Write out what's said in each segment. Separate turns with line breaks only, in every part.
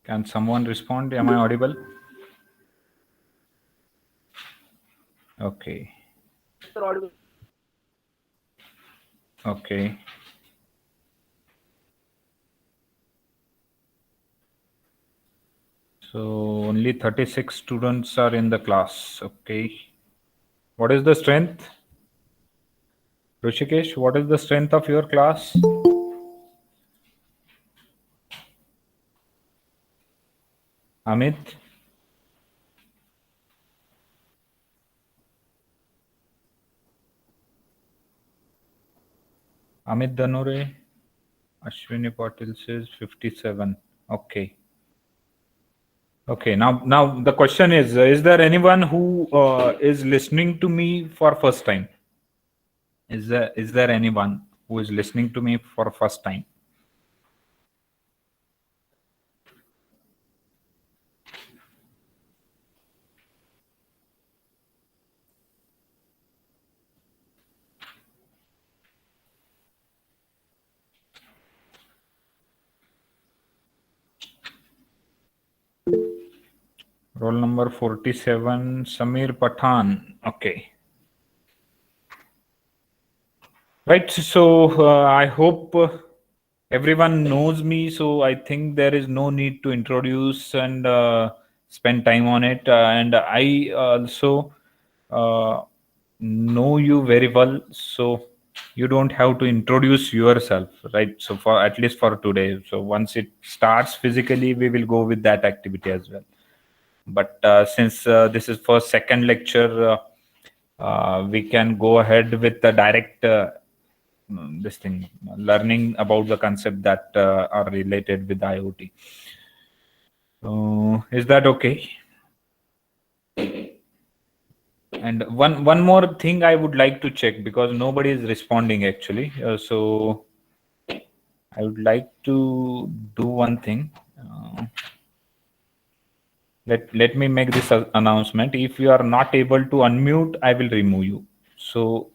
Can someone respond? Am I audible? Okay. Okay. So only 36 students are in the class. Okay. What is the strength? Rishikesh, what is the strength of your class? Amit? Amit Danure? Ashwini Patil says 57. Okay. Okay. Now the question is there anyone who is listening to me for first time? Is there anyone who is listening to me for first time? Roll number 47, Samir Pathan. Okay. Right. So I hope everyone knows me. So I think there is no need to introduce and spend time on it. And I also know you very well. So you don't have to introduce yourself, right? So for at least for today. So once it starts physically, we will go with that activity as well. But since this is for second lecture, we can go ahead with the direct this thing, learning about the concept that are related with IoT. Is that okay? And one more thing I would like to check because nobody is responding actually. So I would like to do one thing. Let me make this announcement. If you are not able to unmute, I will remove you. So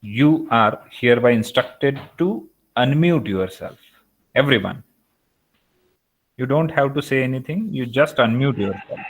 you are hereby instructed to unmute yourself. Everyone. You don't have to say anything. You just unmute yourself.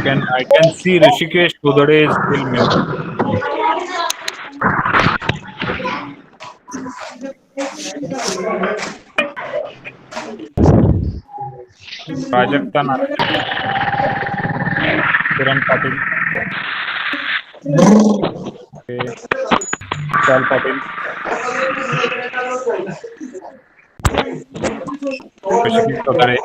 I can see Rishikesh Kudade is still muted. Prajakta Narayan, Kiran Patil, okay, Vishal Patil, Rishikesh Kudade.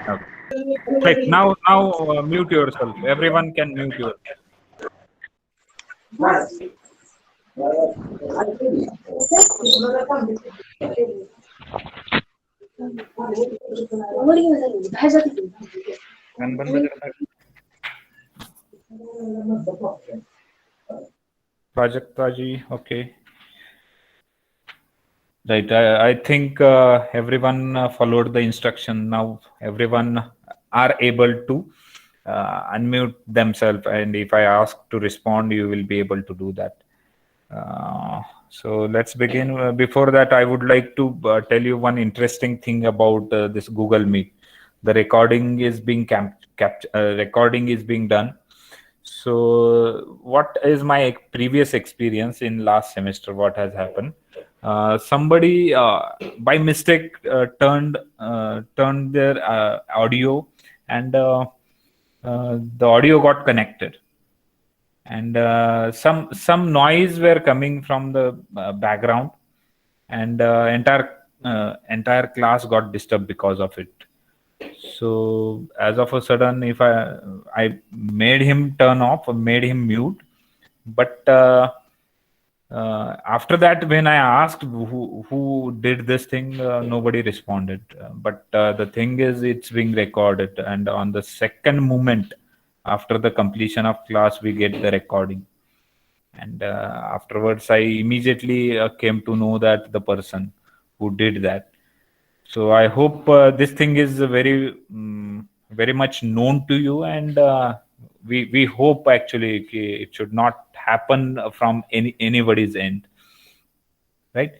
Okay. Right now mute yourself. Everyone can mute yourself. Gun बंद करना है. Prajakta ji, okay. Right. I think everyone followed the instruction. Now everyone are able to unmute themselves, and if I ask to respond, you will be able to do that. So let's begin. Before that, I would like to tell you one interesting thing about this Google Meet. The recording is being recording is being done. So, what is my previous experience in last semester? What has happened? Somebody by mistake turned their audio, and the audio got connected, and some noise were coming from the background, and entire class got disturbed because of it. So as of a sudden, if I made him turn off, or made him mute, but After that, when I asked who did this thing, nobody responded. But the thing is, it's being recorded, and on the second moment after the completion of class, we get the recording. And afterwards, I immediately came to know that the person who did that. So I hope this thing is very much known to you, and we hope actually it should not happen from anybody's end, right?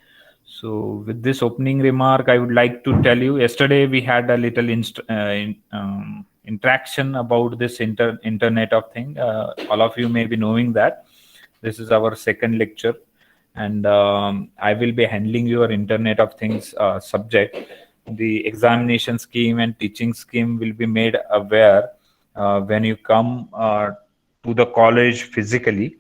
So with this opening remark, I would like to tell you. Yesterday we had a little interaction about this Internet of Thing. All of you may be knowing that this is our second lecture, and I will be handling your Internet of Things subject. The examination scheme and teaching scheme will be made aware when you come to the college physically.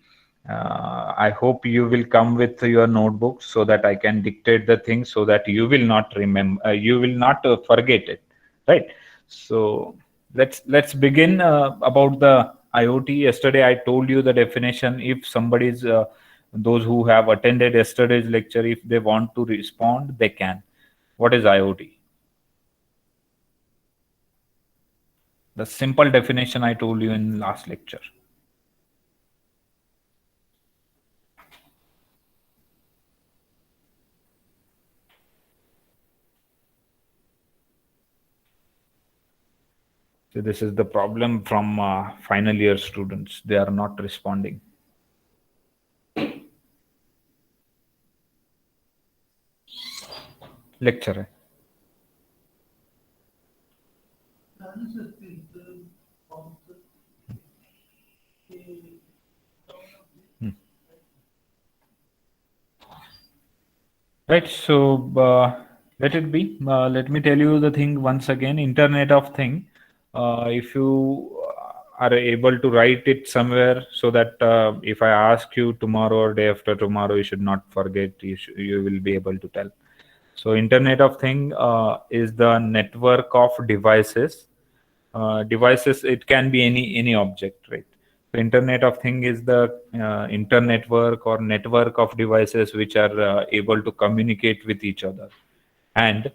I hope you will come with your notebooks so that I can dictate the things so that you will not remember, you will not forget it, right? So let's begin about the IoT. Yesterday I told you the definition. If somebody's those who have attended yesterday's lecture, if they want to respond, they can. What is IoT? The simple definition I told you in last lecture. So this is the problem from final year students. They are not responding. Lecture. Right. So let it be. Let me tell you the thing once again. Internet of Thing. If you are able to write it somewhere so that if I ask you tomorrow or day after tomorrow, you should not forget. You will be able to tell. So Internet of Thing is the network of devices. Devices, it can be any object, right? So Internet of Thing is the internetwork or network of devices which are able to communicate with each other, and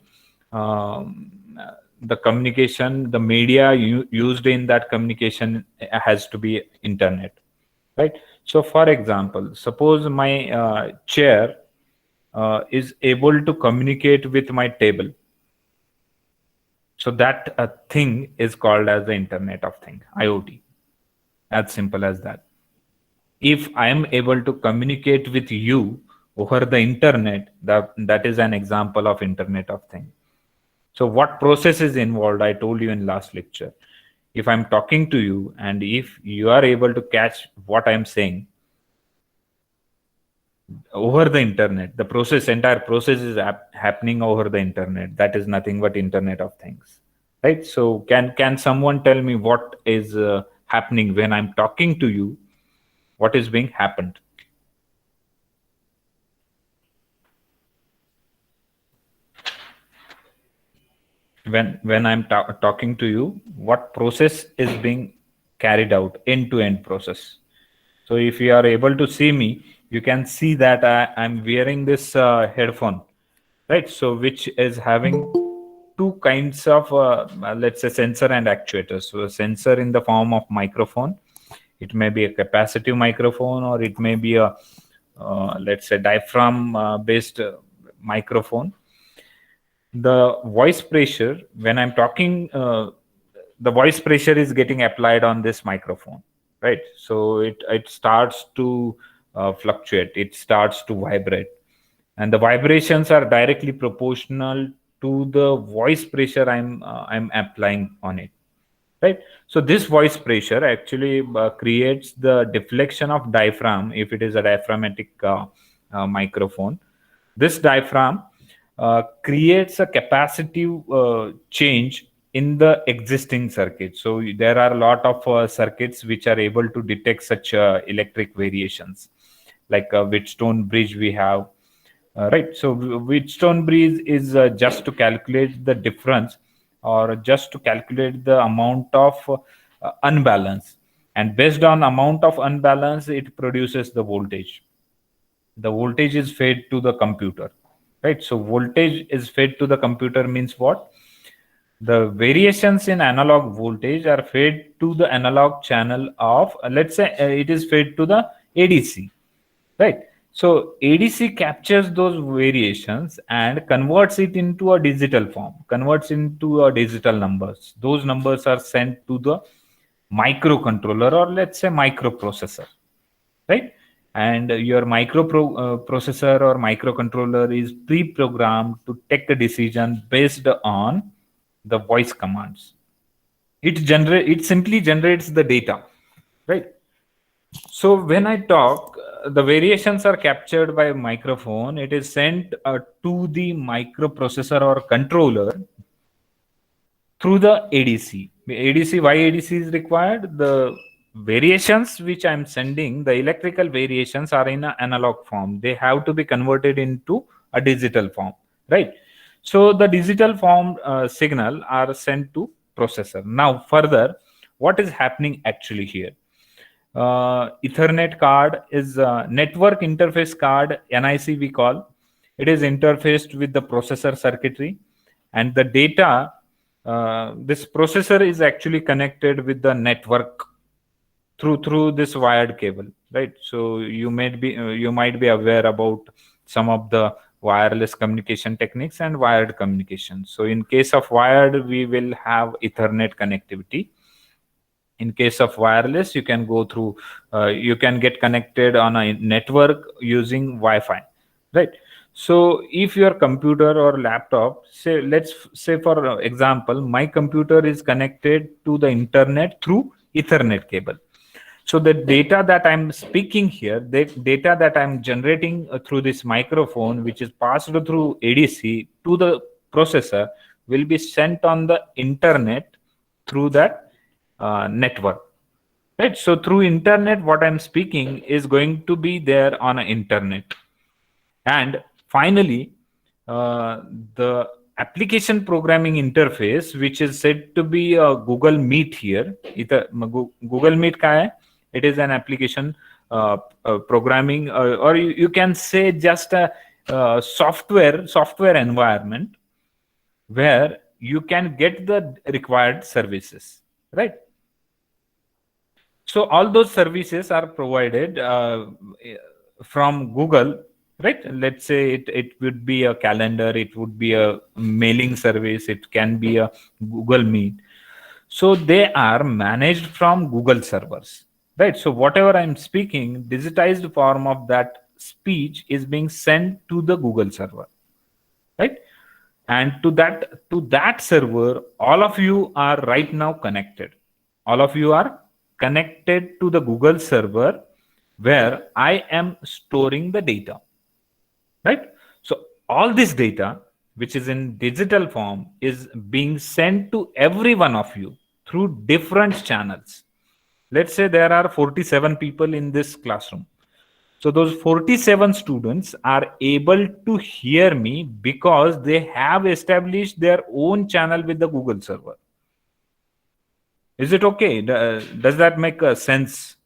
the communication, the media used in that communication has to be internet, right? So for example, suppose my chair is able to communicate with my table. So that thing is called as the Internet of Thing, IoT. As simple as that. If I am able to communicate with you over the internet, that is an example of Internet of Thing. So what process is involved? I told you in last lecture. If I'm talking to you and if you are able to catch what I'm saying over the internet, the entire process is happening over the internet. That is nothing but Internet of Things, right? So can someone tell me what is happening when I'm talking to you? What is being happened? When I'm talking to you, what process is being carried out? End to end process. So if you are able to see me, you can see that I'm wearing this headphone, right? So which is having two kinds of let's say sensor and actuators. So a sensor in the form of microphone. It may be a capacitive microphone, or it may be a let's say diaphragm based microphone. The voice pressure, when I'm talking, the voice pressure is getting applied on this microphone, right? So it starts to fluctuate, it starts to vibrate, and the vibrations are directly proportional to the voice pressure I'm applying on it, right? So this voice pressure actually creates the deflection of diaphragm if it is a diaphragmatic microphone. This diaphragm creates a capacitive change in the existing circuit. So there are a lot of circuits which are able to detect such electric variations, like a Wheatstone bridge we have, right? So Wheatstone bridge is just to calculate the difference, or just to calculate the amount of unbalance, and based on amount of unbalance, it produces the voltage. the voltage is fed to the computer, right? So voltage is fed to the computer means what? The variations in analog voltage are fed to the analog channel of, let's say, it is fed to the ADC, right? So ADC captures those variations and converts it into a digital form, converts into a digital numbers. Those numbers are sent to the microcontroller, or let's say microprocessor, right? And your processor or microcontroller is pre-programmed to take a decision based on the voice commands. It simply generates the data, right? So when I talk, the variations are captured by microphone. It is sent to the microprocessor or controller through the ADC. ADC, why ADC is required? The variations which I'm sending, the electrical variations are in an analog form. They have to be converted into a digital form, right? So the digital form signal are sent to processor. Now further, what is happening actually here? Ethernet card is network interface card, NIC we call. It is interfaced with the processor circuitry, and the data, this processor is actually connected with the network through this wired cable, right? So you might be aware about some of the wireless communication techniques and wired communication. So in case of wired, we will have Ethernet connectivity. In case of wireless, you can go through, you can get connected on a network using Wi-Fi, right? So if your computer or laptop, say, let's say for example, my computer is connected to the internet through Ethernet cable. So the data that I'm speaking here, the data that I'm generating through this microphone, which is passed through ADC to the processor, will be sent on the internet through that network, right? So through internet, what I'm speaking is going to be there on an internet. And finally, the application programming interface, which is said to be a Google Meet here. Google Meet ka hai? It is an application programming, or you can say just a software environment where you can get the required services, right? So all those services are provided from Google, right? Let's say it would be a calendar, it would be a mailing service, it can be a Google Meet. So they are managed from Google servers, right? So whatever I'm speaking, digitized form of that speech is being sent to the Google server, right? And to that server, all of you are right now connected. All of you are connected to the Google server where I am storing the data, right? So all this data, which is in digital form, is being sent to every one of you through different channels. Let's say there are 47 people in this classroom. So those 47 students are able to hear me because they have established their own channel with the Google server. Is it okay? Does that make a sense?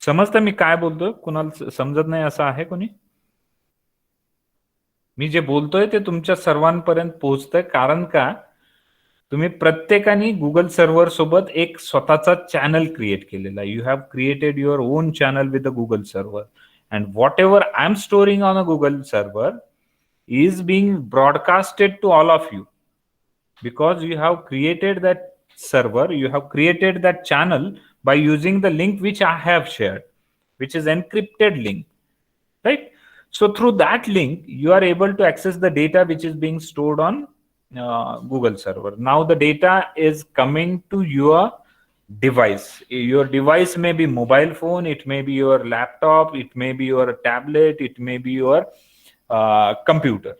समजतं मी काय बोलतोय? कुणाला समजत नाही असं आहे कोणी? मी जे बोलतोय ते तुमच्या सर्वांपर्यंत पोहोचतंय, कारण का तुम्ही प्रत्येकाने गुगल सर्व्हर सोबत एक स्वतःचा चॅनल क्रिएट केलेला. You have created your own channel with the Google server, and what ever I am storing on a Google server is being broadcasted to all of you, because you have created that server, you have created that channel by using the link which I have shared, which is encrypted link, right? So through that link, you are able to access the data which is being stored on Google server. Now the data is coming to your device. Your device may be mobile phone, it may be your laptop, it may be your tablet, it may be your computer,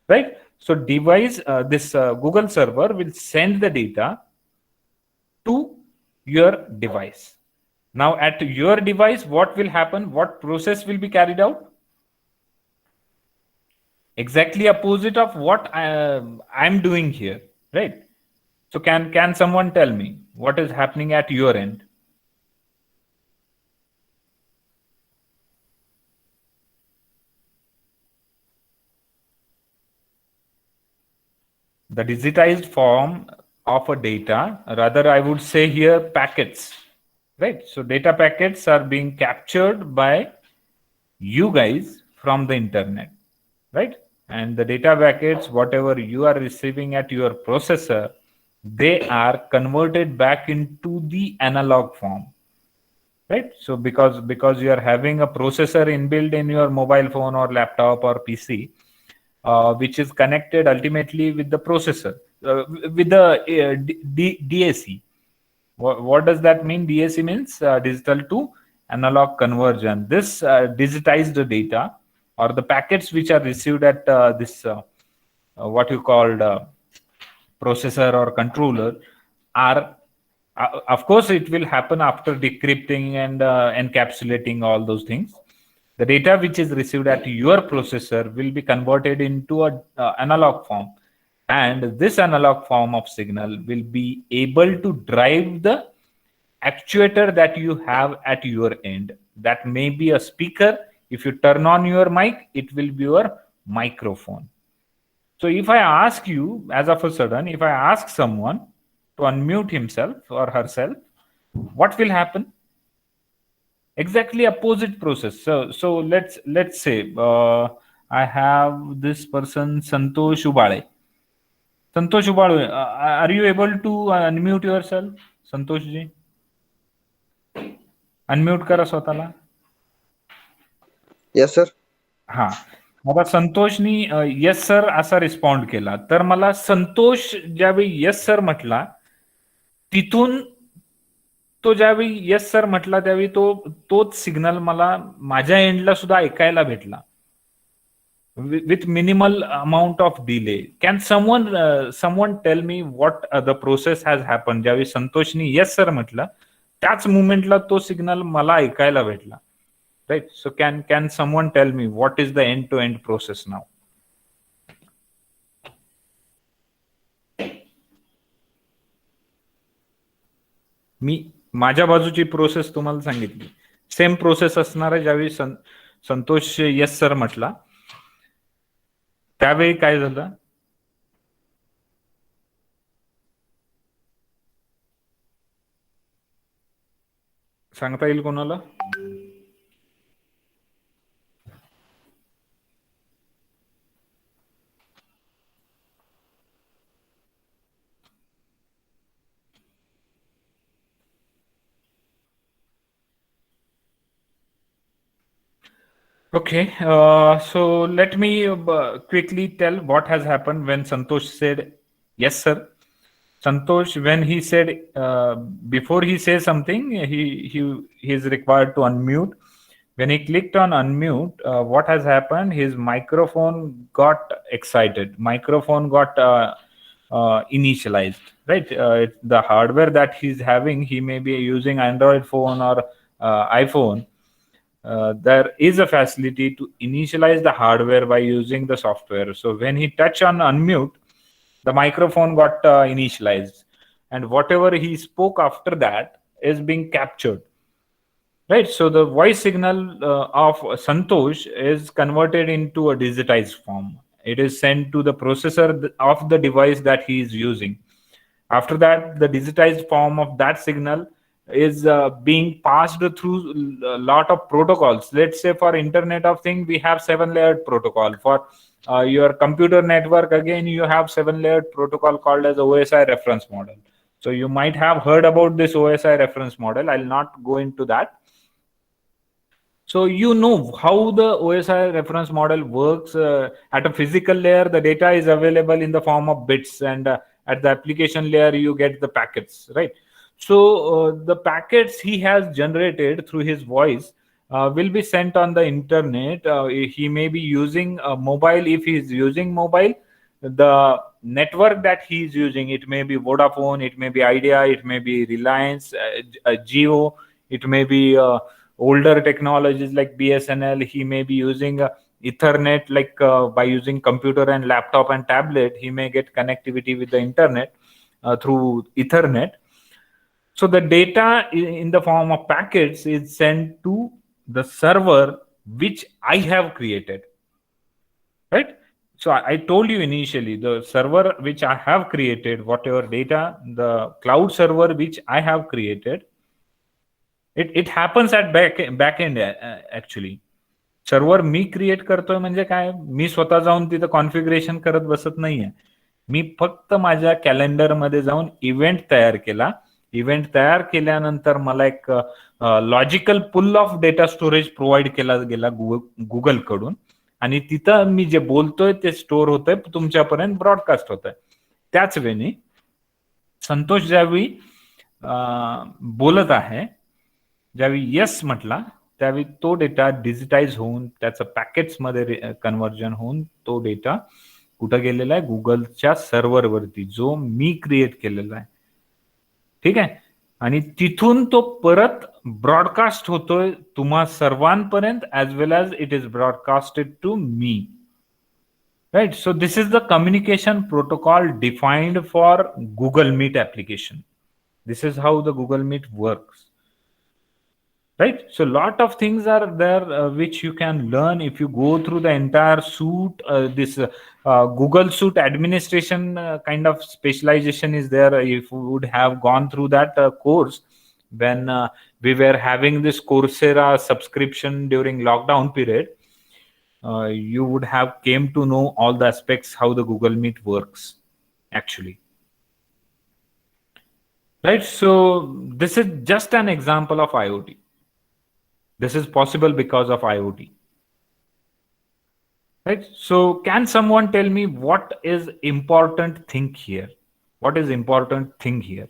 right? So device, this Google server will send the data to your device. Now at your device, what will happen? What process will be carried out? Exactly opposite of what I'm doing here, right? So can someone tell me what is happening at your end? the digitized form of a data, rather I would say here packets, right? So data packets are being captured by you guys from the internet, right? And the data packets, whatever you are receiving at your processor, they are converted back into the analog form, right? So because you are having a processor inbuilt in your mobile phone or laptop or PC, which is connected ultimately with the processor, with the DAC. What does that mean? DAC means digital to analog conversion. This digitized data or the packets which are received at this what you called processor or controller are of course it will happen after decrypting and encapsulating all those things. The data which is received at your processor will be converted into a analog form, and this analog form of signal will be able to drive the actuator that you have at your end. That may be a speaker. If you turn on your mic, it will be your microphone. So if I ask you, as of a sudden, if I ask someone to unmute himself or herself, what will happen? Exactly opposite process. So let's say I have this person Santosh Ubale. Santosh Ubale, are you able to unmute yourself, Santosh ji? Unmute करा स्वतःला.
Yes sir.
हा, आता संतोषनी yes sir असा respond केला, तर मला संतोष ज्यावेळी yes sir म्हटला, तिथून तो ज्यावेळी येस सर म्हटला त्यावेळी तोच सिग्नल मला माझ्या एंडला सुद्धा ऐकायला भेटला with minimal amount of delay. Can someone tell me what the process has happened? ज्यावेळी संतोषनी येस सर म्हटलं त्याच मुमेंटला तो सिग्नल मला ऐकायला भेटला, right? So can someone tell me what is the end to end process now? मी माझ्या बाजूची process तुम्हाला सांगितली. सेम प्रोसेस असणार आहे. ज्यावेळी संतोष येस सर म्हटला त्यावेळी काय झालं? सांगता येईल कोणाला? Okay, so let me quickly tell what has happened when Santosh said yes sir. Santosh, when he said before he says something, he is required to unmute. When he clicked on unmute, what has happened? His microphone got excited. Microphone got initialized, right? The hardware that he's having, he may be using Android phone or iPhone. There is a facility to initialize the hardware by using the software. So when he touched on unmute, the microphone got initialized, and whatever he spoke after that is being captured, right? So the voice signal of Santosh is converted into a digitized form. It is sent to the processor of the device that he is using. After that, the digitized form of that signal is being passed through a lot of protocols. Let's say for Internet of Things, we have 7-layered protocol. For your computer network, again, you have 7-layered protocol called as OSI reference model. So you might have heard about this OSI reference model. I'll not go into that. So you know how the OSI reference model works. At a physical layer, the data is available in the form of bits, and at the application layer, you get the packets, right? So the packets he has generated through his voice will be sent on the internet. He may be using a mobile. If he is using mobile, the network that he is using, it may be Vodafone, it may be Idea, it may be Reliance, Jio, it may be older technologies like BSNL. He may be using Ethernet, like by using computer and laptop and tablet, he may get connectivity with the internet through Ethernet. So the data in the form of packets is sent to the server which I have created, right? So I told you initially, the server which I have created, whatever data, the cloud server which I have created, it happens at back end actually. Server me create करतोय म्हणजे काय, मी स्वतः जाऊन तिथं configuration करत बसत नाहीये. मी फक्त माझ्या कॅलेंडरमध्ये जाऊन इव्हेंट तयार केला. इव्हेंट तयार केल्यानंतर मला एक logical pool of data storage provide केला गेला गुगल कडून, आणि तिथं मी जे बोलतोय ते स्टोअर होतंय, तुमच्यापर्यंत ब्रॉडकास्ट होतंय. त्याच वेळी संतोष ज्यावेळी बोलत आहे, ज्यावेळी येस म्हटला, त्यावेळी तो डेटा डिजिटाइज होऊन त्याचं पॅकेट्समध्ये कन्व्हर्जन होऊन तो डेटा कुठं गेलेला आहे, गुगलच्या सर्व्हरवरती, जो मी क्रिएट केलेला आहे. ठीक आहे. आणि तिथून तो परत ब्रॉडकास्ट होतोय तुम्हा सर्वांपर्यंत, as well as it is broadcasted to me. Right. So this is the communication protocol defined for Google Meet application. This is how the Google Meet works. Right. So a lot of things are there which you can learn if you go through the entire suite. This Google Suite administration kind of specialization is there. If you would have gone through that course when we were having this Coursera subscription during lockdown period, you would have came to know all the aspects how the Google Meet works actually. Right. So this is just an example of IoT. This is possible because of IoT. Right. So can someone tell me what is important thing here? What is important thing here?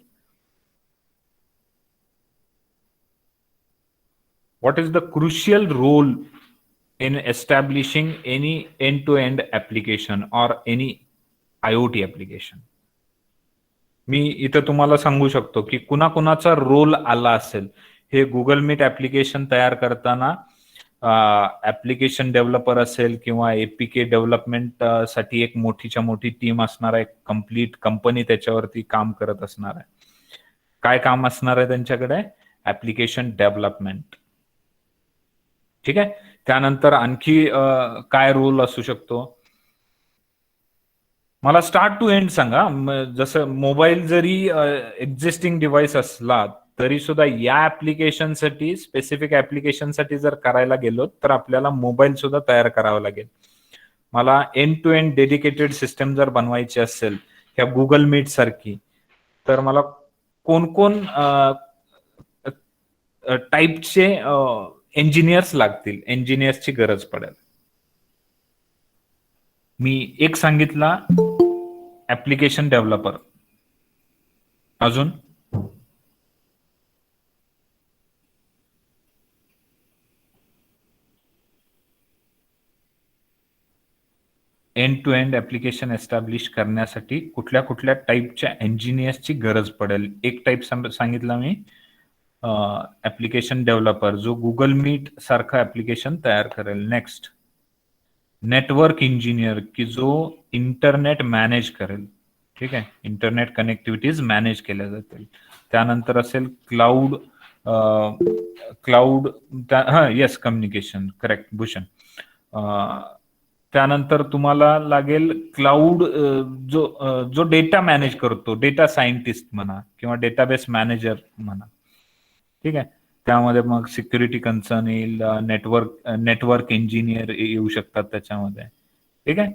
What is the crucial role in establishing any end-to-end application or any IoT application? मी इथं तुम्हाला सांगू शकतो की कुणाकुणाचा role आला असेल हे Google meet application तयार करताना. Application developer असेल किंवा एपीके डेव्हलपमेंट साठी एक मोठीच्या मोठी टीम असणार आहे, कंप्लीट कंपनी त्याच्यावरती काम करत असणार आहे. काय काम असणार आहे त्यांच्याकडे? Application development. ठीक आहे. त्यानंतर आणखी काय रोल असू शकतो? मला स्टार्ट टू एंड सांगा. जसं मोबाईल जरी एक्झिस्टिंग डिव्हाइस असला तरी सुद्धा या ऍप्लिकेशनसाठी, स्पेसिफिक ऍप्लिकेशनसाठी जर करायला गेलो तर आपल्याला मोबाईल सुद्धा तयार करावा लागेल. मला end to end dedicated system जर बनवायची असेल ह्या गुगल मीट सारखी, तर मला कोण कोण टाईपचे इंजिनियर्स लागतील, इंजिनियर्सची गरज पडेल. मी एक सांगितला ऍप्लिकेशन डेव्हलपर. अजून end to end application establish करण्यासाठी कुठल्या कुठल्या टाईपच्या इंजिनियर्सची गरज पडेल? एक टाईप सांगितला मी, ऍप्लिकेशन डेव्हलपर जो गुगल मीट सारखं ऍप्लिकेशन तयार करेल. नेक्स्ट नेटवर्क इंजिनियर की जो इंटरनेट मॅनेज करेल. ठीक आहे. इंटरनेट कनेक्टिव्हिटीज मॅनेज केल्या जातील. त्यानंतर असेल cloud. Yes, communication. Correct Bhushan. त्यानंतर तुम्हाला लागेल क्लाउड जो डेटा मॅनेज करतो, डेटा सायंटिस्ट म्हणा किंवा डेटाबेस मॅनेजर म्हणा. ठीक आहे. त्यामध्ये मग सिक्युरिटी कन्सर्न येईल, नेटवर्क इंजिनियर येऊ शकतात त्याच्यामध्ये. ठीक आहे.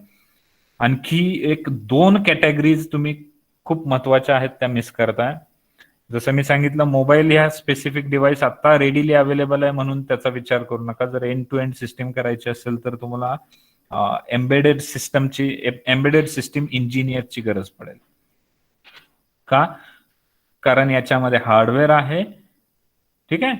आणखी एक दोन कॅटेगरीज तुम्ही खूप महत्वाच्या आहेत त्या मिस करताय. जसं मी सांगितलं, मोबाईल ह्या स्पेसिफिक डिव्हाइस आता रेडीली अवेलेबल आहे म्हणून त्याचा विचार करू नका. जर एंड टू एंड सिस्टीम करायची असेल तर तुम्हाला एम्बेडेड सिस्टीम इंजिनियरची गरज पडेल. का? कारण याच्यामध्ये हार्डवेअर आहे. ठीक आहे.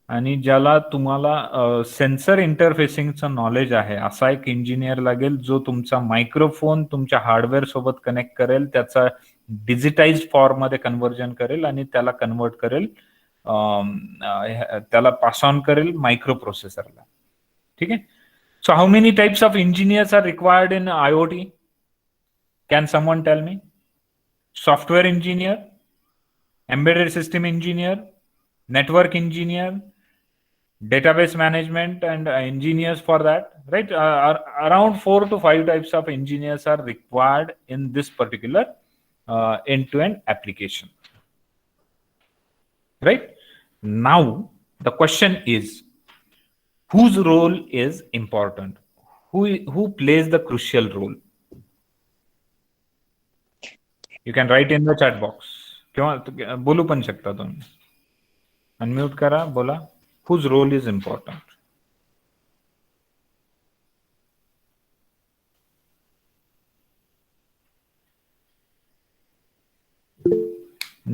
आणि ज्याला तुम्हाला सेन्सर इंटरफेसिंगचं नॉलेज आहे असा एक इंजिनियर लागेल, जो तुमचा मायक्रोफोन तुमच्या हार्डवेअर सोबत कनेक्ट करेल, त्याचा डिजिटाइज फॉर्म मध्ये कन्व्हर्जन करेल आणि त्याला कन्वर्ट करेल, त्याला पास ऑन करेल मायक्रो प्रोसेसरला. ठीक आहे. So how many types of engineers are required in IoT? Can someone tell me? Software engineer, embedded system engineer, network engineer, database management and engineers for that, right? Around 4 to 5 types of engineers are required in this particular end-to-end application, right? Now the question is, whose role is important? Who plays the crucial role? You can write in the chat box किंवा बोलू पण शकता तुम्ही. Unmute करा, बोला. Whose role is important?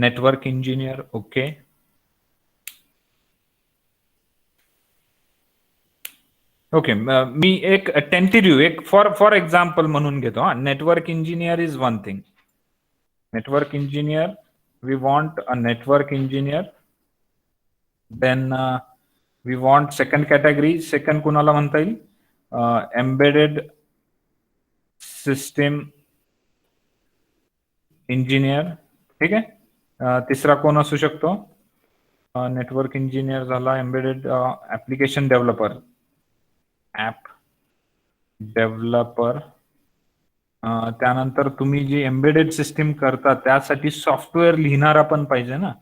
Network engineer, okay. Okay, मी एक tentative एक फॉर एक्झाम्पल म्हणून घेतो. हा, network engineer is one thing. Network engineer, we want a network engineer. Then we want second category. Second कुणाला म्हणता येईल? Embedded system engineer. ठीक आहे. तिसरा कोण असू शकतो? नेटवर्क इंजिनियर झाला. Embedded application developer, app developer. त्यानंतर तुम्ही जी एम्बेडेड सिस्टीम करता त्यासाठी सॉफ्टवेअर लिहिणारा पण पाहिजे ना.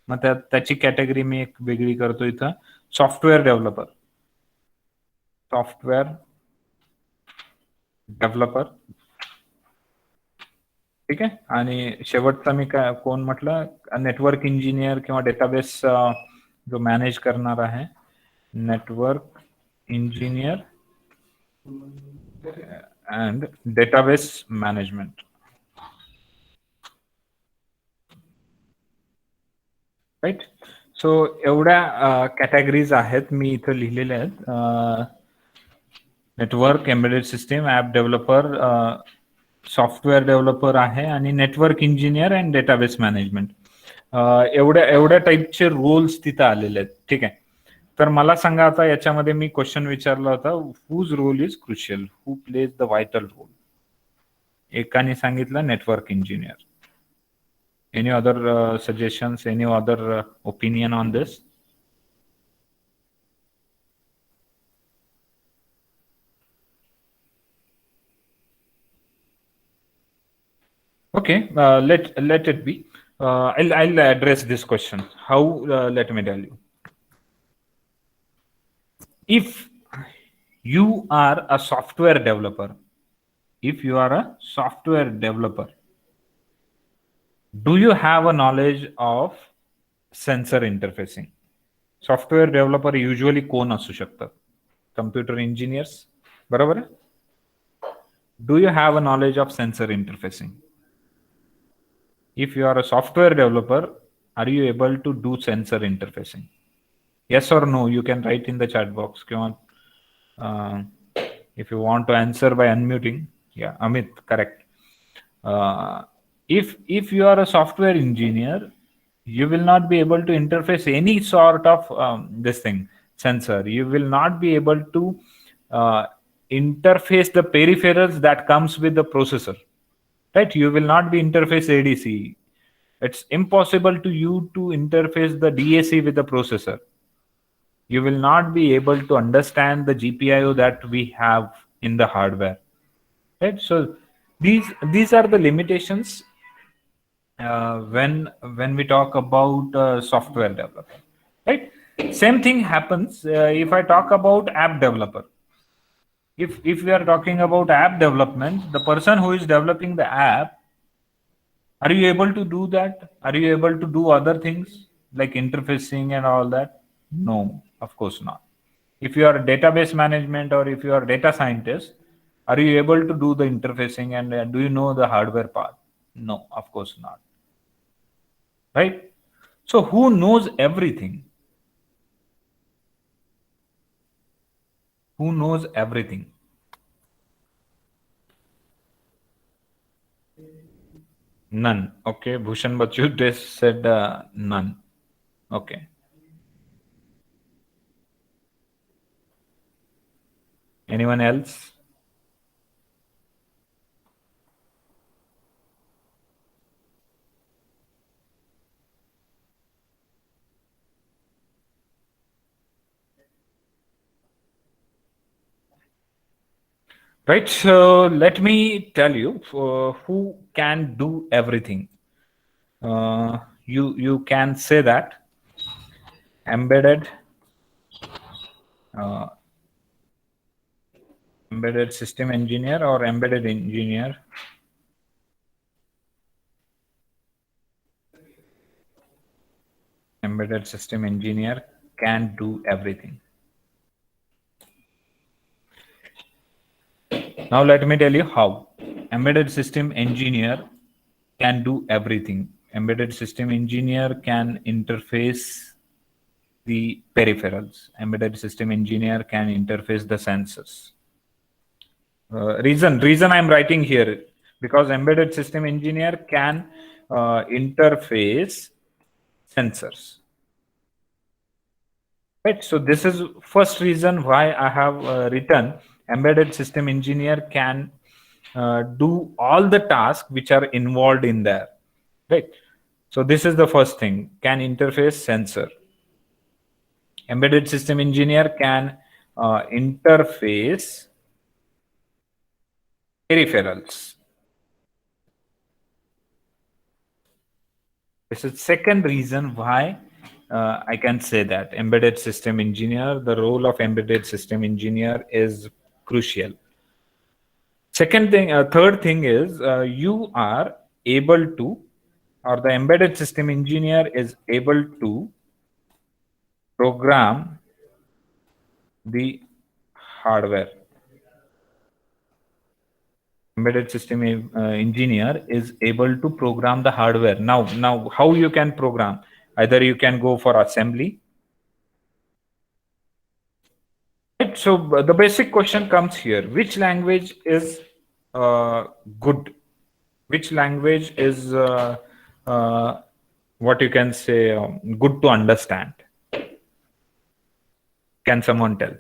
मग त्याची कॅटेगरी मी एक वेगळी करतो इथं. Software developer, software developer. ठीक आहे. आणि शेवटचा मी काय कोण म्हटलं? नेटवर्क इंजिनियर किंवा डेटाबेस जो मॅनेज करणार आहे. Network engineer and database management. Right. So एवढ्या कॅटेगरीज आहेत मी इथं लिहिलेल्या आहेत. Network, embedded system, app developer, software developer आहे आणि network engineer and database management. एवढ्या टाईपचे रोल्स तिथं आलेले आहेत. ठीक आहे. तर मला सांगा आता याच्यामध्ये मी क्वेश्चन विचारला होता, whose role is crucial, who plays the vital role. एकाने सांगितलं network engineer. Any other suggestions, any other opinion on this? Okay, let it be. I'll address this question. How? Let me tell you. If you are a software developer, do you have a knowledge of sensor interfacing? Software developer usually कोण असू शकतात? Computer engineers, बरोबर आहे. Do you have a knowledge of sensor interfacing? If you are a software developer, are you able to do sensor interfacing? Yes or no, you can write in the chat box. If you want to answer by unmuting. Yeah, Amit, correct. If you are a software engineer, you will not be able to interface any sort of this thing, sensor. You will not be able to interface the peripherals that comes with the processor, right? You will not be interface ADC. It's impossible to you to interface the DAC with the processor. You will not be able to understand the GPIO that we have in the hardware, right? So these are the limitations when we talk about software developer, right? Same thing happens if I talk about app developer. If we are talking about app development, the person who is developing the app, are you able to do that? Are you able to do other things like interfacing and all that? No, of course not. If you are a database management or if you are a data scientist, are you able to do the interfacing and do you know the hardware part? No, of course not. Right? So who knows everything? Who knows everything? None. Okay, Bhushan Bachu just said none. Okay. Anyone else? Right. So let me tell you who can do everything. You can say that embedded uh, embedded system engineer or embedded engineer embedded system engineer can do everything. Now let me tell you how. Embedded system engineer can do everything. Embedded system engineer can interface the peripherals. Embedded system engineer can interface the sensors. Reason I'm writing here because embedded system engineer can interface sensors. Right. So this is first reason why I have written embedded system engineer can do all the tasks which are involved in there. Right. So this is the first thing, can interface sensor. Embedded system engineer can interface peripherals. This is second reason why I can say that embedded system engineer, the role of embedded system engineer is crucial. Third thing is you are able to, or the embedded system engineer is able to program the hardware. Embedded system engineer is able to program the hardware. Now, how you can program? Either you can go for assembly. Right. So the basic question comes here: which language is good? Which language is what you can say good to understand? Can someone tell?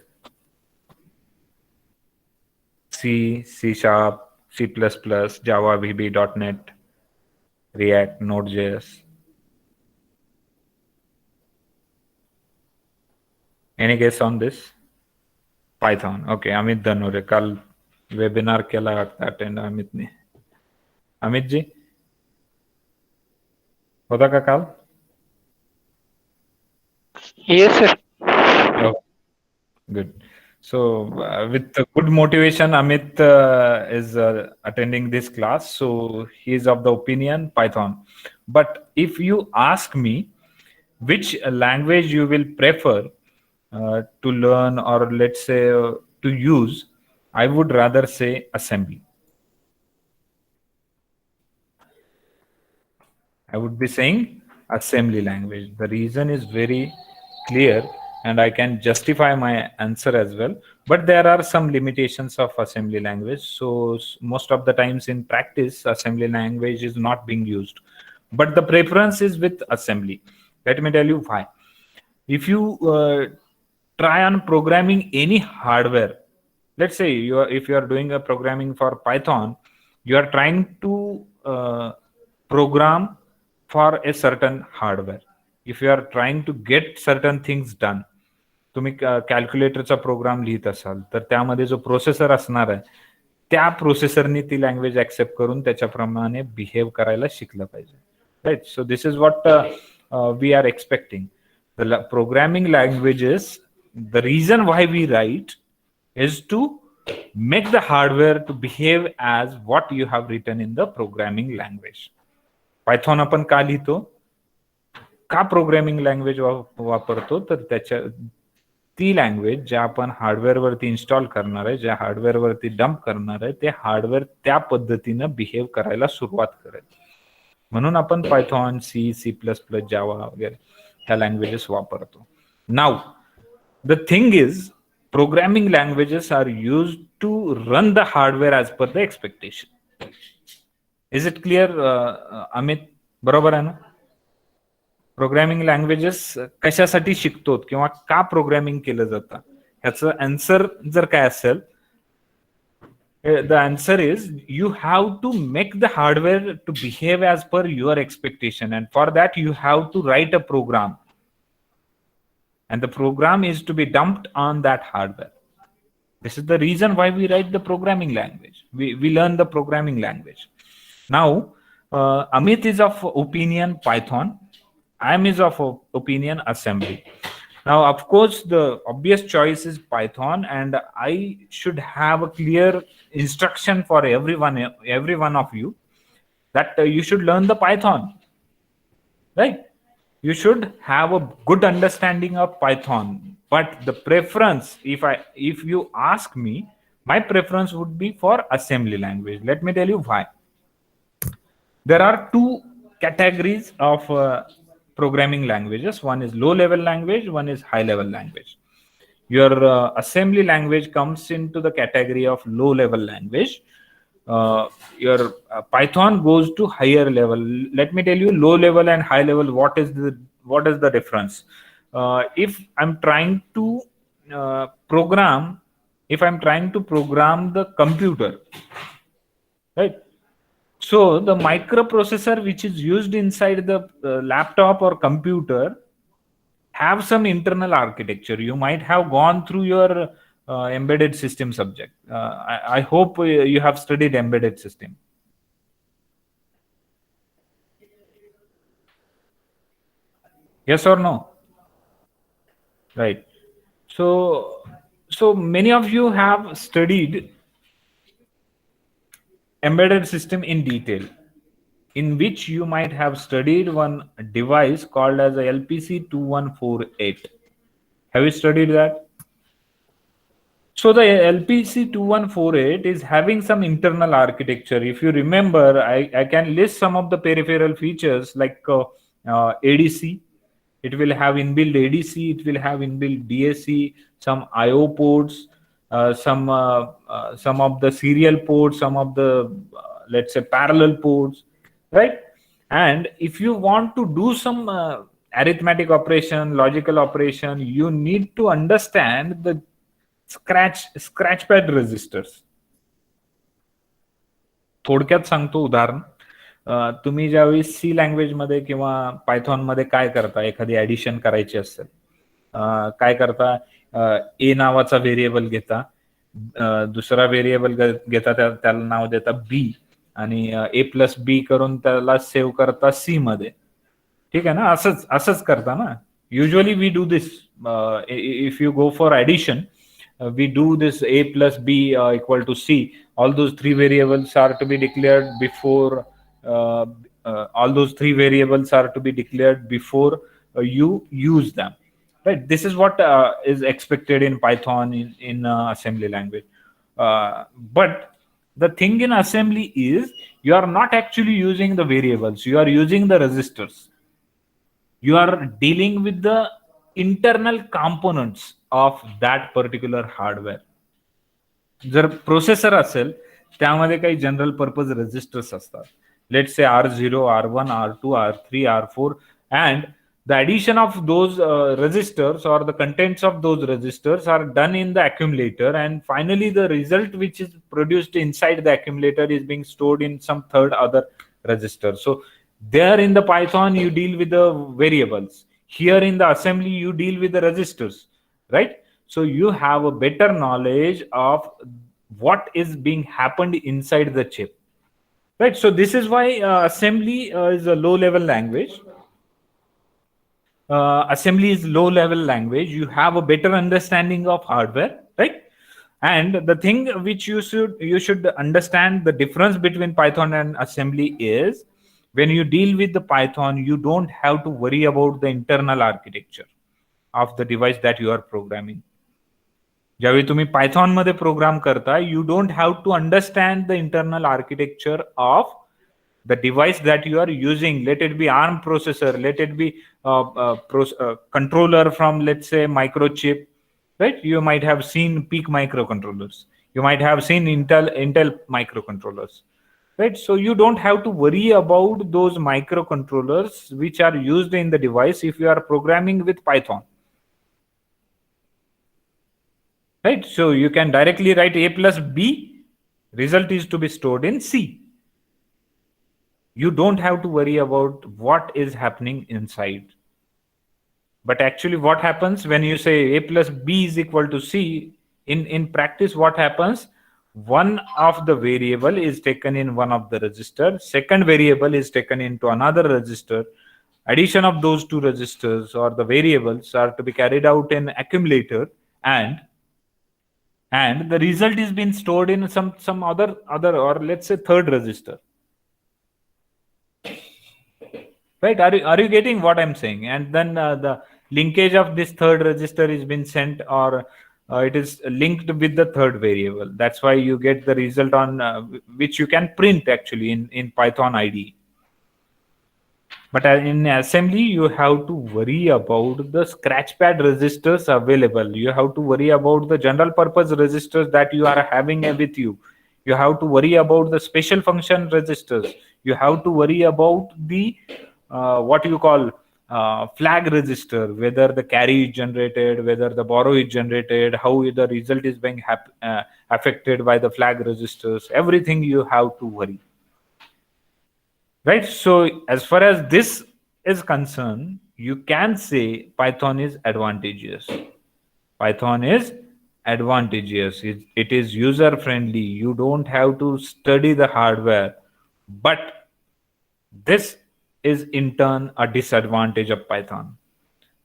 C, C Sharp, C++, Java, VB, .NET, React, Node.js. Any guess on this? Python. Okay, Amit Dhanore. काल webinar केला attend Amit ने. अमित जी होता का काल?
Yes, sir.
Oh, good. So with good motivation, Amit is attending this class. So he is of the opinion Python. But if you ask me which language you will prefer to learn, or let's say to use, I would rather say assembly. I would be saying assembly language. The reason is very clear and I can justify my answer as well. But there are some limitations of assembly language. So most of the times in practice, assembly language is not being used. But the preference is with assembly. Let me tell you why. If you try on programming any hardware, let's say if you are doing a programming for Python, you are trying to program for a certain hardware. If you are trying to get certain things done, तुम्ही कॅल्क्युलेटरचा programme लिहित असाल तर त्यामध्ये जो processor असणार आहे त्या प्रोसेसरने ती लँग्वेज ऍक्सेप्ट करून त्याच्याप्रमाणे बिहेव करायला शिकलं पाहिजे. Right. So this is what we are expecting. The programming languages, the reason why we write is to make the hardware to behave as what you have written in the programming language. Python आपण का लिहितो, का programming language वापरतो, तर त्याच्या ती language ज्या आपण हार्डवेअर वरती इन्स्टॉल करणार आहे, ज्या हार्डवेअर वरती डंप करणार आहे, ते हार्डवेअर त्या पद्धतीनं बिहेव करायला सुरुवात करेल. म्हणून आपण पायथॉन, सी, C++, जावा वगैरे ह्या लँग्वेजेस वापरतो. Now the thing is programming languages are used to run the hardware as per the expectation. Is it clear Amit? बरोबर आहे ना? प्रोग्रामिंग लँग्वेजेस कशासाठी शिकतो किंवा का प्रोग्रामिंग केलं जातं ह्याचं आन्सर जर काय असेल, the answer is you have to make the hardware to behave as per your expectation, and for that you have to write a program, and the program is to be dumped on that hardware. This is the reason why we write the programming language. We learn the programming language. Now, Amit is of opinion Python. I am is of opinion assembly. Now, of course, the obvious choice is Python, and I should have a clear instruction for every one of you, that you should learn the Python, right? You should have a good understanding of Python. But the preference, if you ask me, my preference would be for assembly language. Let me tell you why. There are two categories of programming languages. One is low level language, one is high level language. Your assembly language comes into the category of low level language. Your Python goes to higher level. Let me tell you, low level and high level, what is the difference? If I'm trying to program the computer, right? So the microprocessor which is used inside the laptop or computer have some internal architecture. You might have gone through your embedded system subject. I hope you have studied embedded system. Yes or no? Right. So many of you have studied embedded system in detail, in which you might have studied one device called as a LPC 2148. Have you studied that? So the LPC 2148 is having some internal architecture. If you remember, I can list some of the peripheral features like ADC. It will have inbuilt ADC. It will have inbuilt DAC, some IO ports, some of the serial ports, some of the let's say parallel ports, right? And if you want to do some arithmetic operation, logical operation, you need to understand the scratchpad resistors. थोडक्यात सांगतो उदाहरण. तुम्ही ज्यावेळी C language मध्ये किंवा Python मध्ये काय करता, एखादी ऍडिशन करायची असेल, काय करता, ए नावाचा व्हेरिएबल घेता, दुसरा व्हेरिएबल घेता, त्याला नाव देता बी, आणि ए प्लस बी करून त्याला सेव्ह करता सी मध्ये. ठीक आहे ना? असंच करता ना. Usually we do this. If you go for addition, we do this a plus b equal to c. All those three variables are to be declared before you use them, right? This is what is expected in Python, in assembly language. But the thing in assembly is you are not actually using the variables, you are using the resistors. You are dealing with the internal components of that particular hardware. जर processor असेल, त्यामध्ये काही general purpose resistors असतात. Let's say R0, R1, R2, R3, R4, and the addition of those resistors or the contents of those resistors are done in the accumulator, and finally the result which is produced inside the accumulator is being stored in some third other resistor. So there in the Python you deal with the variables. Here in the assembly you deal with the resistors, right? So you have a better knowledge of what is being happened inside the chip, right? So this is why assembly is a low level language. Assembly is low level language. You have a better understanding of hardware, right? And the thing which you should understand, the difference between Python and assembly is, when you deal with the Python, you don't have to worry about the internal architecture of the device that you are programming. ज्यावेळी तुम्ही Python मध्ये programme करता, you don't have to understand the internal architecture of the device that you are using. Let it be ARM processor, let it be controller from, let's say, microchip, right? You might have seen PEAK microcontrollers, you might have seen Intel microcontrollers, right? So you don't have to worry about those microcontrollers which are used in the device if you are programming with Python, right? So you can directly write a plus b, result is to be stored in C. You don't have to worry about what is happening inside. But actually what happens when you say a plus b is equal to C, In practice, what happens? One of the variable is taken in one of the register. Second variable is taken into another register. Addition of those two registers or the variables are to be carried out in accumulator, and the result is being stored in some other or let's say third register. Right? Are you getting what I'm saying? And then the linkage of this third register is been sent, or it is linked with the third variable. That's why you get the result on which you can print actually in Python IDE. But in assembly, you have to worry about the scratchpad registers available. You have to worry about the general purpose registers that you are having with you. You have to worry about the special function registers. You have to worry about the what you call flag register, whether the carry is generated, whether the borrow is generated, how the result is being affected by the flag registers. Everything you have to worry. Right? So as far as this is concerned, you can say Python is advantageous. Python is advantageous. It is user friendly. You don't have to study the hardware. But this is in turn a disadvantage of Python.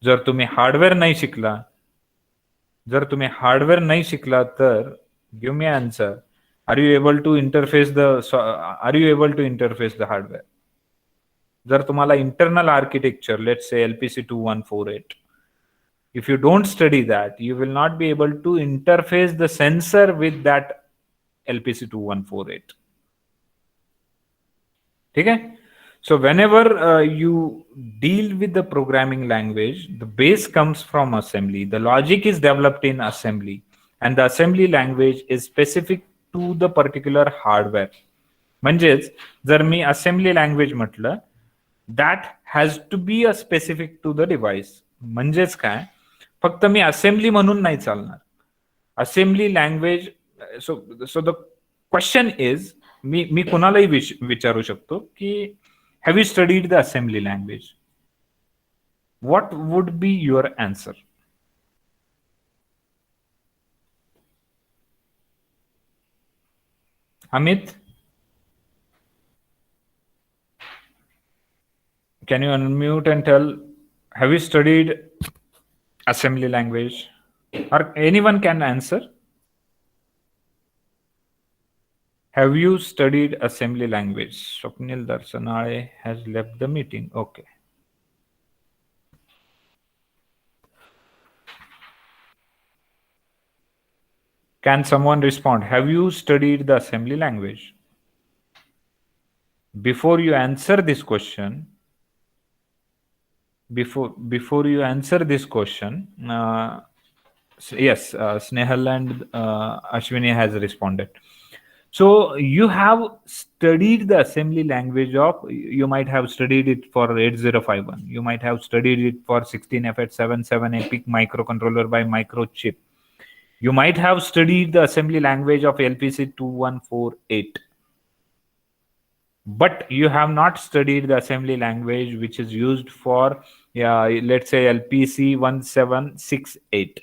जर तुम्ही hardware नाही शिकला तर give me answer. Are you able to interface the hardware? जर तुम्हाला internal architecture, let's say LPC 2148, if you don't study that, you will not be able to interface the sensor with that LPC 2148. Okay? So whenever you deal with the programming language, the base comes from assembly. The logic is developed in assembly, and the assembly language is specific to the particular hardware. म्हणजेच जर मी assembly language म्हटलं, that has to be a specific to the device. म्हणजेच काय, फक्त मी assembly म्हणून नाही चालणार. Assembly language, so the question is, मी कोणालाही विचारू शकतो की have you studied the assembly language? What would be your answer? Amit, can you unmute and tell, have you studied assembly language? Or anyone can answer? Have you studied assembly language? Swapnil Darsanale has left the meeting. Okay. Can someone respond? Have you studied the assembly language? Before you answer this question, yes, Snehal and Ashwini has responded. So you have studied the assembly language of, you might have studied it for 8051. You might have studied it for 16F877 EPIC microcontroller by Microchip. You might have studied the assembly language of LPC 2148. But you have not studied the assembly language which is used for, let's say, LPC 1768,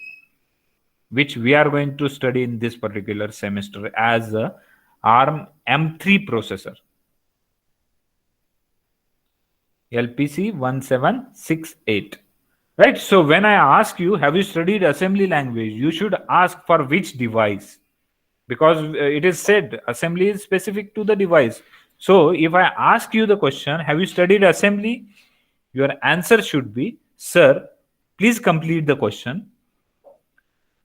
which we are going to study in this particular semester as a ARM M3 processor. LPC 1768. Right? So when I ask you, have you studied assembly language, you should ask for which device, because it is said assembly is specific to the device. So if I ask you the question, have you studied assembly? Your answer should be, sir, please complete the question.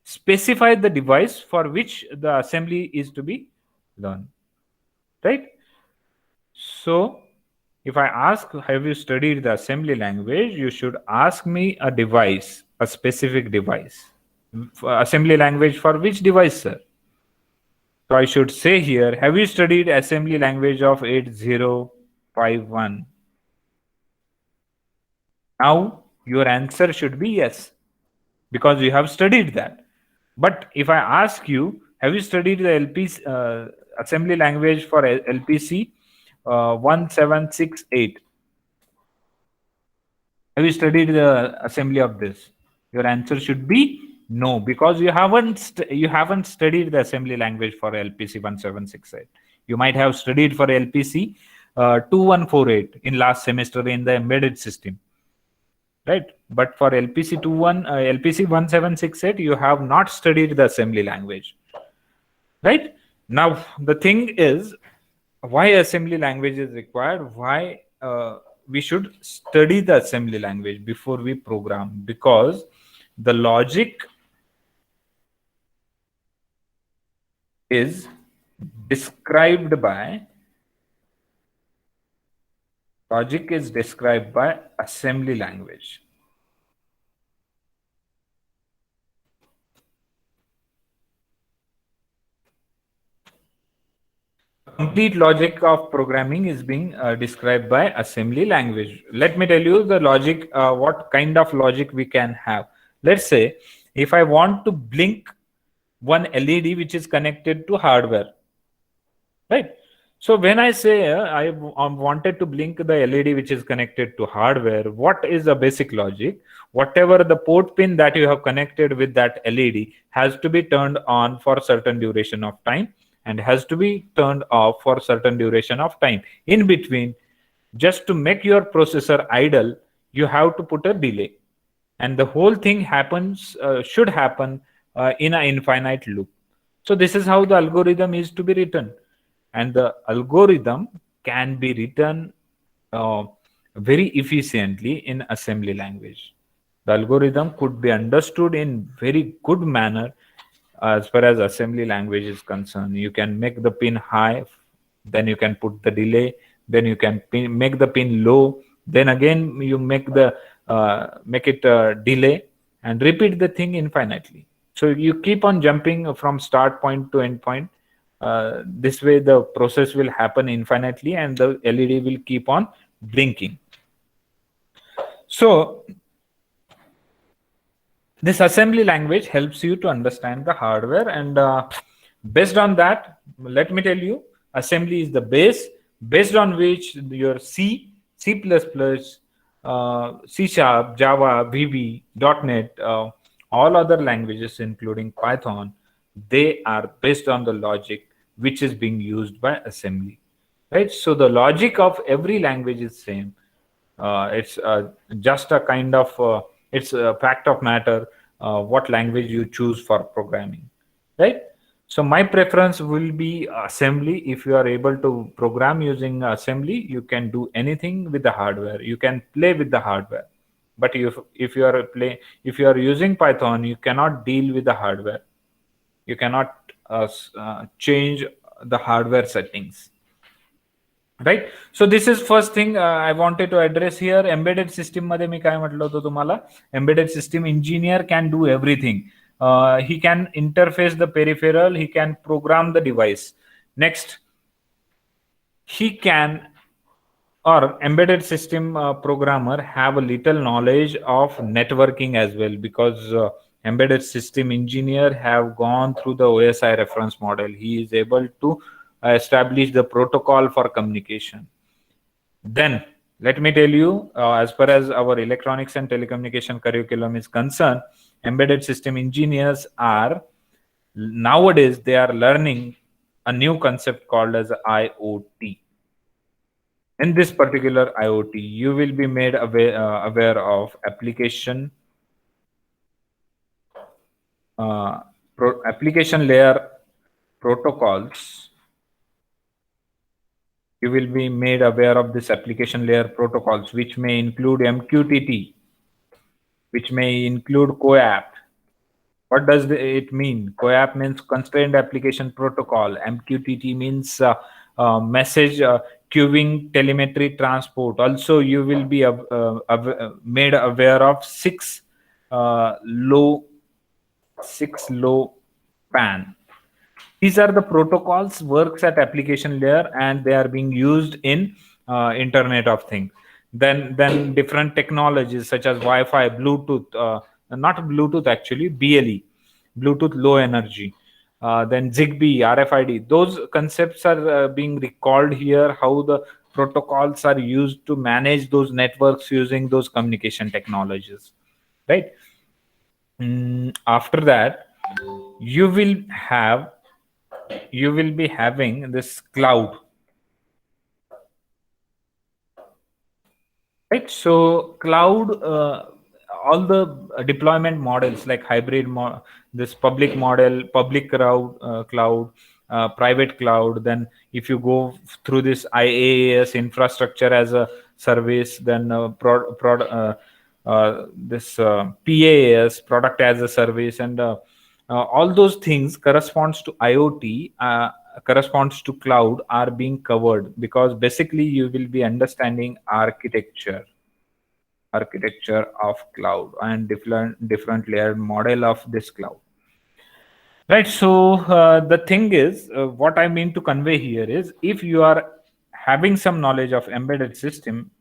Specify the device for which the assembly is to be learned. Right? So if I ask, have you studied the assembly language, you should ask me a device, a specific device. Assembly language for which device, sir? So I should say here, have you studied assembly language of 8051? Now your answer should be yes, because you have studied that. But if I ask you, have you studied the LPC assembly language for LPC 1768? Have you studied the assembly of this? Your answer should be No, because you haven't studied the assembly language for LPC 1768. You might have studied for LPC 2148 in last semester in the embedded system, right? But for LPC 1768, you have not studied the assembly language, right? Now the thing is, why assembly language is required? Why we should study the assembly language before we program? Because the is described by logic is described by assembly language. Complete logic of programming is being described by assembly language. Let me tell you the logic, what kind of logic we can have. Let's say if I want to blink one LED which is connected to hardware, right? So when I say I wanted to blink the LED which is connected to hardware, what is the basic logic? Whatever the port pin that you have connected with that LED has to be turned on for certain duration of time and has to be turned off for certain duration of time. In between, just to make your processor idle, you have to put a delay, and the whole thing happens should happen in an infinite loop. So this is how the algorithm is to be written, and the algorithm can be written uh, very efficiently in assembly language. The algorithm could be understood in very good manner as far as assembly language is concerned. You can make the pin high, then you can put the delay, then you can make the pin low, then again you make it delay, and repeat the thing infinitely. So you keep on jumping from start point to end point. This way the process will happen infinitely and the LED will keep on blinking. So this assembly language helps you to understand the hardware, and based on that, let me tell you, assembly is the base based on which your C++, C Sharp, Java, VB, .NET, all other languages including Python, they are based on the logic which is being used by assembly, right? So the logic of every language is same. It's just a kind of it's a fact of matter what language you choose for programming, right? So my preference will be assembly. If you are able to program using assembly, you can do anything with the hardware, you can play with the hardware. But if you are using Python, you cannot deal with the hardware, you cannot change the hardware settings, right. So this is first thing I wanted to address here. Embedded system मध्ये मी काय म्हटलं होतं तुम्हाला, embedded system engineer can do everything. He can interface the peripheral, he can program the device. Next, he can, or embedded system programmer have a little knowledge of networking as well, because embedded system engineer have gone through the OSI reference model. He is able to establish the protocol for communication. Then let me tell you, as far as our electronics and telecommunication curriculum is concerned, embedded system engineers are nowadays they are learning a new concept called as IoT. In this particular IoT, you will be made aware of application application layer protocols. You will be made aware of this application layer protocols, which may include MQTT, which may include CoAP. What does it mean? CoAP means Constrained Application Protocol. MQTT means message queuing telemetry transport. Also, you will be made aware of six low pan. These are the protocols works at application layer, and they are being used in Internet of Things. Then different technologies such as Wi-Fi, Bluetooth, not Bluetooth actually, BLE, Bluetooth Low Energy, then Zigbee, RFID. Those concepts are being recalled here, how the protocols are used to manage those networks using those communication technologies, right? After that, you will be having this cloud, right? So cloud, all the deployment models like this public model, public cloud, private cloud. Then if you go through this IaaS, infrastructure as a service, then this PaaS, product as a service, and all those things corresponds to IoT, corresponds to cloud, are being covered, because basically you will be understanding architecture of cloud and different layered model of this cloud, right? So the thing is, what I mean to convey here is, if you are having some knowledge of embedded system,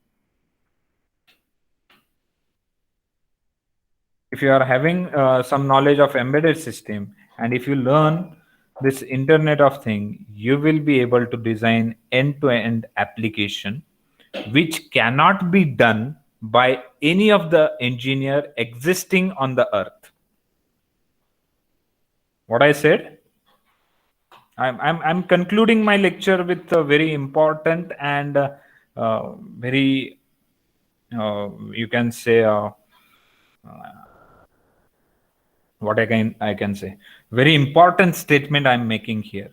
if you are having some knowledge of embedded system, and if you learn this internet of thing, you will be able to design end to end application which cannot be done by any of the engineer existing on the earth. What I said, I'm concluding my lecture with a very important and very you can say what I can say, very important statement I'm making here.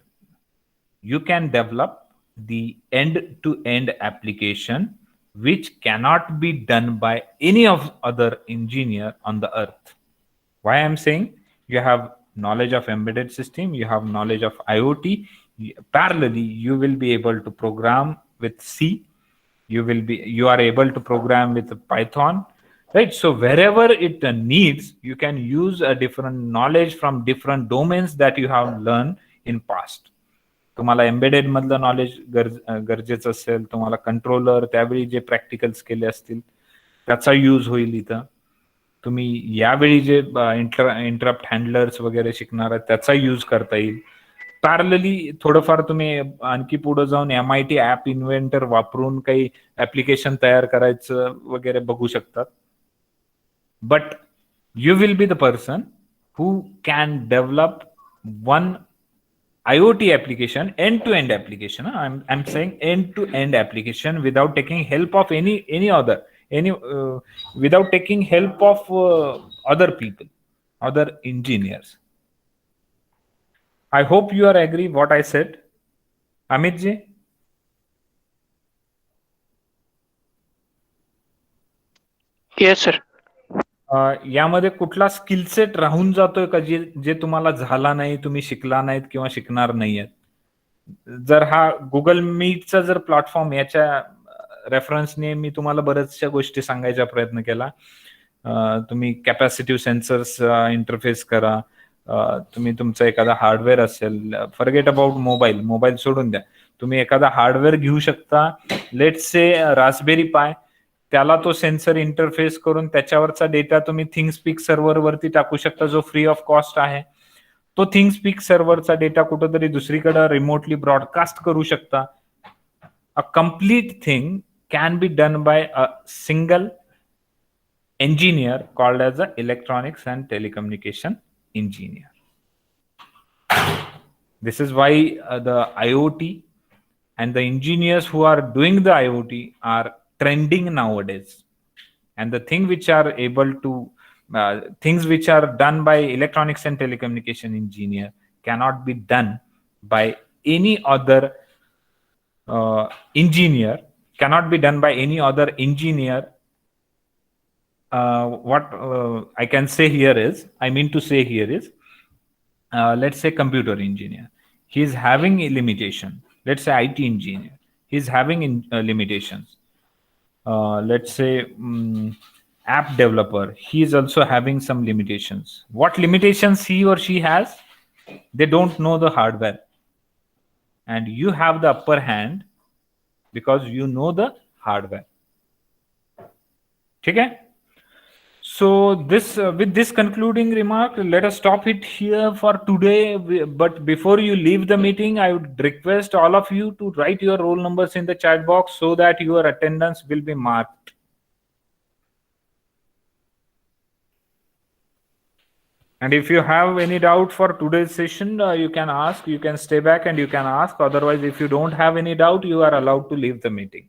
You can develop the end to end application which cannot be done by any of other engineer on the earth. Why I'm saying, you have knowledge of embedded system, you have knowledge of IoT, parallelly you will be able to program with C, you are able to program with Python, right? So wherever it needs, you can use a different knowledge from different domains that you have learned in past. तुम्हाला embedded मधलं knowledge गरजेचं असेल, तुम्हाला controller त्यावेळी जे practicals केले असतील त्याचा use होईल इथं. तुम्ही यावेळी जे इंटरप्ट हँडलर्स वगैरे शिकणार आहे त्याचा यूज करता येईल. पॅरलली थोडंफार तुम्ही आणखी पुढे जाऊन MIT ऍप इन्व्हेंटर वापरून काही ऍप्लिकेशन तयार करायचं वगैरे बघू शकतात. But you will be the person who can develop one IoT application, end-to-end application. I'm saying end-to-end application without taking help of any other, without taking help of other people, other engineers. I hope you are agree what I said, Amit ji.
Yes, sir.
यामध्ये कुठला skill set राहून जातोय का जे तुम्हाला झाला नाही, तुम्ही शिकला नाहीत किंवा शिकणार नाहीयेत? जर हा गुगल मीटचा जर प्लॅटफॉर्म, याच्या रेफरन्सने मी तुम्हाला बऱ्याचशा गोष्टी सांगायचा प्रयत्न केला. तुम्ही कॅपॅसिटिव्ह सेन्सर्स इंटरफेस करा. तुम्ही तुमचं एखादा हार्डवेअर असेल, फॉरगेट अबाउट मोबाईल सोडून द्या, तुम्ही एखादा हार्डवेअर घेऊ शकता, लेट्स से रास्पबेरी पाय, त्याला तो सेन्सर इंटरफेस करून त्याच्यावरचा डेटा तुम्ही थिंगस्पीक सर्व्हर वरती टाकू शकता, जो फ्री ऑफ कॉस्ट आहे. तो थिंगस्पीक सर्व्हरचा डेटा कुठेतरी दुसरीकडे रिमोटली ब्रॉडकास्ट करू शकता. A complete thing can be done by a single engineer called as the electronics and telecommunication engineer. This is why the IoT and the engineers who are doing the IoT are trending nowadays. And the things which are done by electronics and telecommunication engineer cannot be done by any other engineer, what I can say here is, let's say computer engineer, he is having a limitation. Let's say IT engineer, he is having limitations. Let's say app developer, he is also having some limitations. What limitations he or she has? They don't know the hardware, and you have the upper hand because you know the hardware. Okay? So this with this concluding remark, let us stop it here for today. But before you leave the meeting, I would request all of you to write your roll numbers in the chat box so that your attendance will be marked. And if you have any doubt for today's session, you can ask, you can stay back and you can ask. Otherwise, if you don't have any doubt, you are allowed to leave the meeting.